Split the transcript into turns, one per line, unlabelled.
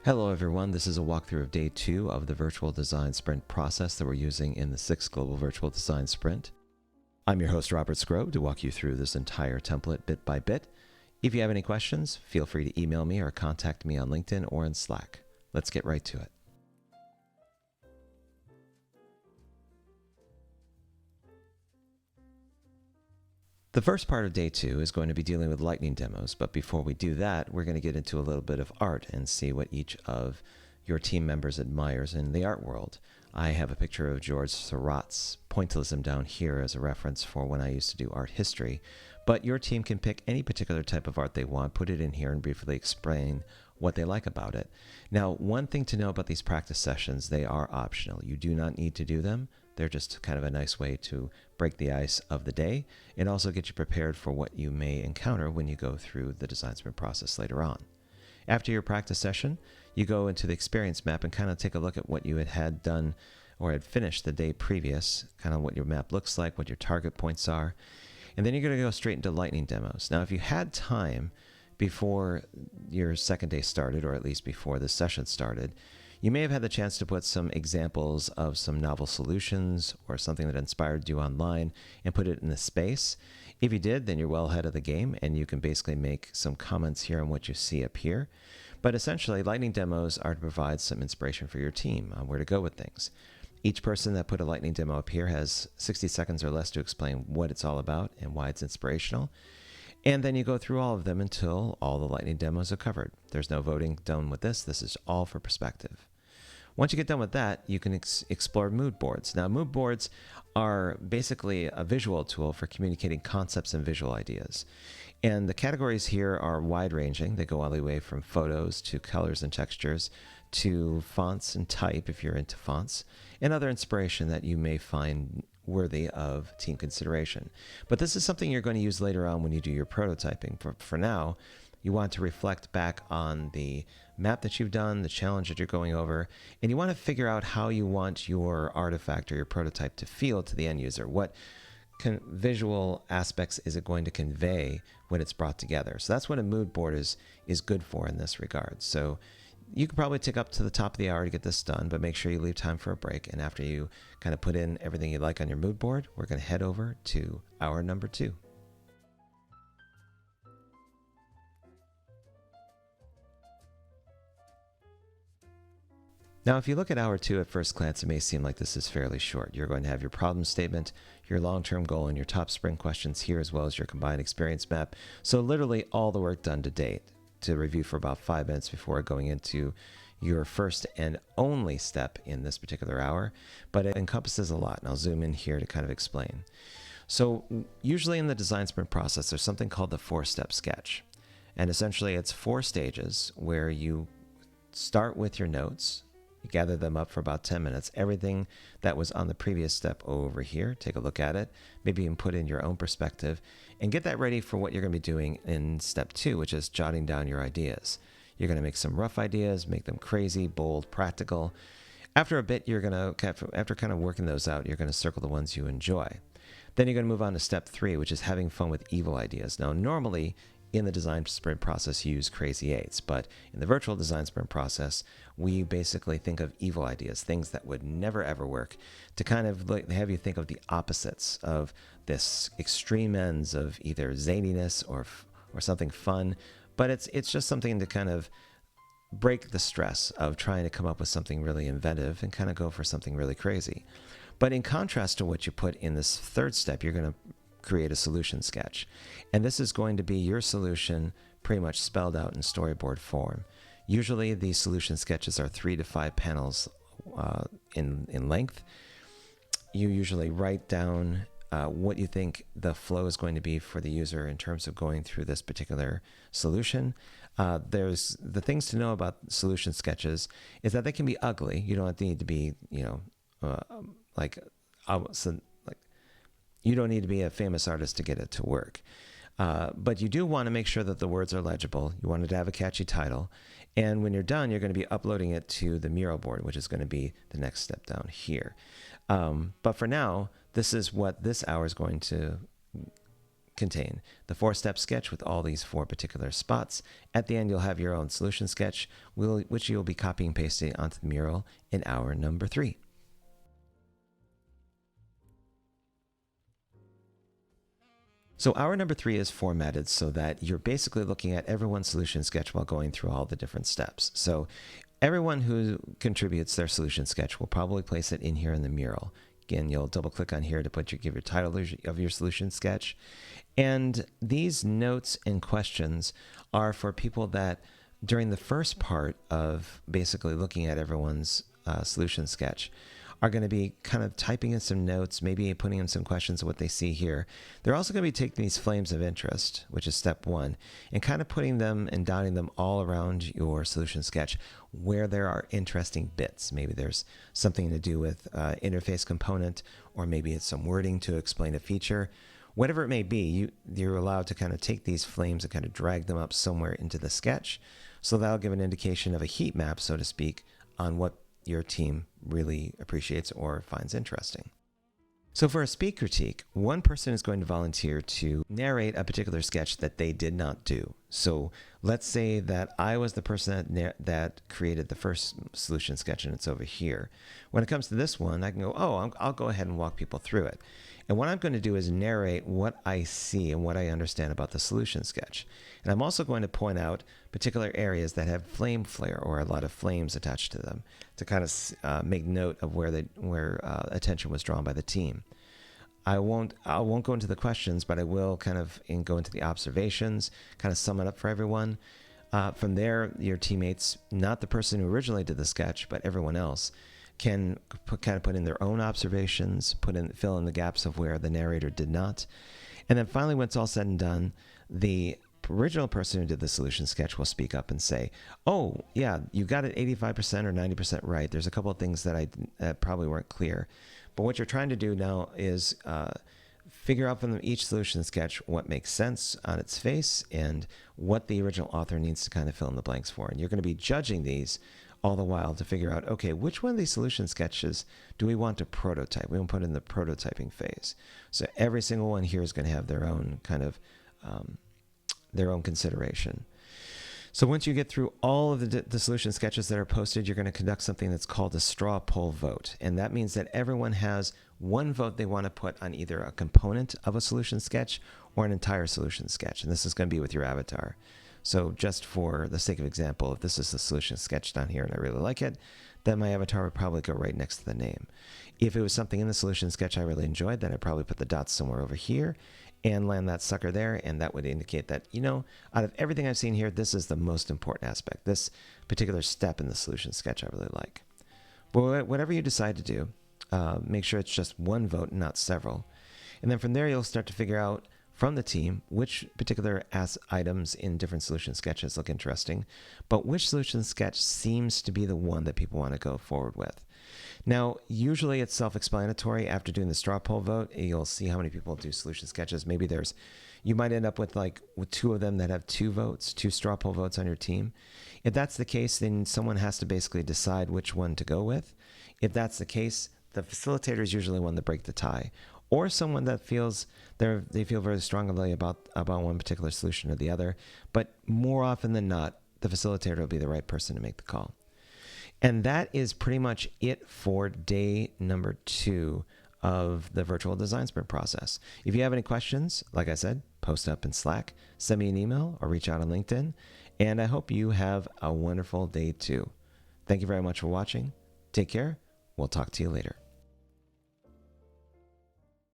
Hello everyone, this is a walkthrough of day 2 of the virtual design sprint process that we're using in the 6th Global Virtual Design Sprint. I'm your host Robert Scrobe to walk you through this entire template bit by bit. If you have any questions, feel free to email me or contact me on LinkedIn or in Slack. Let's get right to it. The first part of day 2 is going to be dealing with lightning demos, but before we do that, we're going to get into a little bit of art and see what each of your team members admires in the art world. I have a picture of George Seurat's pointillism down here as a reference for when I used to do art history, but your team can pick any particular type of art they want, put it in here, and briefly explain what they like about it. Now, one thing to know about these practice sessions, they are optional. You do not need to do them. They're just kind of a nice way to break the ice of the day and also get you prepared for what you may encounter when you go through the design sprint process later on. After your practice session, you go into the experience map and kind of take a look at what you had done or had finished the day previous, kind of what your map looks like, what your target points are, and then you're going to go straight into lightning demos. Now, if you had time before your second day started, or at least before the session started, you may have had the chance to put some examples of some novel solutions or something that inspired you online and put it in the space. If you did, then you're well ahead of the game and you can basically make some comments here on what you see up here. But essentially, lightning demos are to provide some inspiration for your team on where to go with things. Each person that put a lightning demo up here has 60 seconds or less to explain what it's all about and why it's inspirational. And then you go through all of them until all the lightning demos are covered. There's no voting done with this. This is all for perspective. Once you get done with that, you can explore mood boards. Now, mood boards are basically a visual tool for communicating concepts and visual ideas. And the categories here are wide-ranging. They go all the way from photos to colors and textures to fonts and type, if you're into fonts, and other inspiration that you may find worthy of team consideration. But this is something you're going to use later on when you do your prototyping. For now, you want to reflect back on the map that you've done, the challenge that you're going over, and you want to figure out how you want your artifact or your prototype to feel to the end user. What visual aspects is it going to convey when it's brought together? So that's what a mood board is good for in this regard. So you could probably take up to the top of the hour to get this done, but make sure you leave time for a break. And after you kind of put in everything you like on your mood board, we're going to head over to hour number 2. Now, if you look at hour 2 at first glance, it may seem like this is fairly short. You're going to have your problem statement, your long-term goal, and your top sprint questions here, as well as your combined experience map. So literally all the work done to date to review for about 5 minutes before going into your first and only step in this particular hour. But it encompasses a lot, and I'll zoom in here to kind of explain. So usually in the design sprint process, there's something called the 4-step sketch. And essentially it's 4 stages where you start with your notes. You gather them up for about 10 minutes. Everything that was on the previous step over here, take a look at it. Maybe even put in your own perspective and get that ready for what you're going to be doing in step 2, which is jotting down your ideas. You're going to make some rough ideas, make them crazy, bold, practical. After a bit, after kind of working those out, you're going to circle the ones you enjoy. Then you're going to move on to step 3, which is having fun with evil ideas. Now, normally, in the design sprint process, you use crazy 8s, but in the virtual design sprint process, we basically think of evil ideas, things that would never ever work, to kind of have you think of the opposites of this extreme ends of either zaniness or something fun. But it's just something to kind of break the stress of trying to come up with something really inventive and kind of go for something really crazy. But in contrast to what you put in this 3rd step, you're going to create a solution sketch. And this is going to be your solution pretty much spelled out in storyboard form. Usually these solution sketches are 3 to 5 panels in length. You usually write down what you think the flow is going to be for the user in terms of going through this particular solution. There's the things to know about solution sketches is that they can be ugly. You don't need to be, you don't need to be a famous artist to get it to work. But you do want to make sure that the words are legible. You want it to have a catchy title. And when you're done, you're going to be uploading it to the Mural board, which is going to be the next step down here. But for now, this is what this hour is going to contain the 4-step sketch with all these 4 particular spots. At the end, you'll have your own solution sketch, which you'll be copying and pasting onto the mural in hour number 3. So hour number 3 is formatted so that you're basically looking at everyone's solution sketch while going through all the different steps. So everyone who contributes their solution sketch will probably place it in here in the mural. Again, you'll double click on here to give your title of your solution sketch. And these notes and questions are for people that during the first part of basically looking at everyone's solution sketch are going to be kind of typing in some notes, maybe putting in some questions of what they see here. They're also going to be taking these flames of interest, which is step 1, and kind of putting them and dotting them all around your solution sketch where there are interesting bits. Maybe there's something to do with interface component, or maybe it's some wording to explain a feature. Whatever it may be, you're allowed to kind of take these flames and kind of drag them up somewhere into the sketch. So that'll give an indication of a heat map, so to speak, on what your team really appreciates or finds interesting. So for a speed critique, one person is going to volunteer to narrate a particular sketch that they did not do. So let's say that I was the person that created the first solution sketch, and it's over here. When it comes to this one, I can go, I'll go ahead and walk people through it. And what I'm going to do is narrate what I see and what I understand about the solution sketch. And I'm also going to point out particular areas that have flame flare or a lot of flames attached to them to kind of make note of where attention was drawn by the team. I won't go into the questions, but I will kind of go into the observations, kind of sum it up for everyone. From there, your teammates, not the person who originally did the sketch, but everyone else, can put in their own observations, fill in the gaps of where the narrator did not. And then finally, when it's all said and done, the original person who did the solution sketch will speak up and say, oh, yeah, you got it 85% or 90% right. There's a couple of things that probably weren't clear. But what you're trying to do now is figure out from each solution sketch what makes sense on its face and what the original author needs to kind of fill in the blanks for. And you're going to be judging these all the while to figure out, okay, which one of these solution sketches do we want to prototype? We want to put in the prototyping phase. So every single one here is going to have their own kind of their own consideration. So once you get through all of the solution sketches that are posted, you're going to conduct something that's called a straw poll vote. And that means that everyone has one vote they want to put on either a component of a solution sketch or an entire solution sketch. And this is going to be with your avatar. So just for the sake of example, if this is the solution sketch down here and I really like it, then my avatar would probably go right next to the name. If it was something in the solution sketch I really enjoyed, then I'd probably put the dots somewhere over here and land that sucker there, and that would indicate that, out of everything I've seen here, this is the most important aspect. This particular step in the solution sketch I really like. But whatever you decide to do, make sure it's just one vote and not several. And then from there, you'll start to figure out from the team which particular items in different solution sketches look interesting, but which solution sketch seems to be the one that people want to go forward with. Now, usually it's self-explanatory. After doing the straw poll vote, you'll see how many people do solution sketches. Maybe you might end up with two of them that have 2 votes, 2 straw poll votes on your team. If that's the case, then someone has to basically decide which one to go with. If that's the case, the facilitator is usually one to break the tie, or someone that feels they feel very strongly about one particular solution or the other. But more often than not, the facilitator will be the right person to make the call. And that is pretty much it for day number 2 of the virtual design sprint process. If you have any questions, like I said, post up in Slack, send me an email, or reach out on LinkedIn. And I hope you have a wonderful day too. Thank you very much for watching. Take care. We'll talk to you later.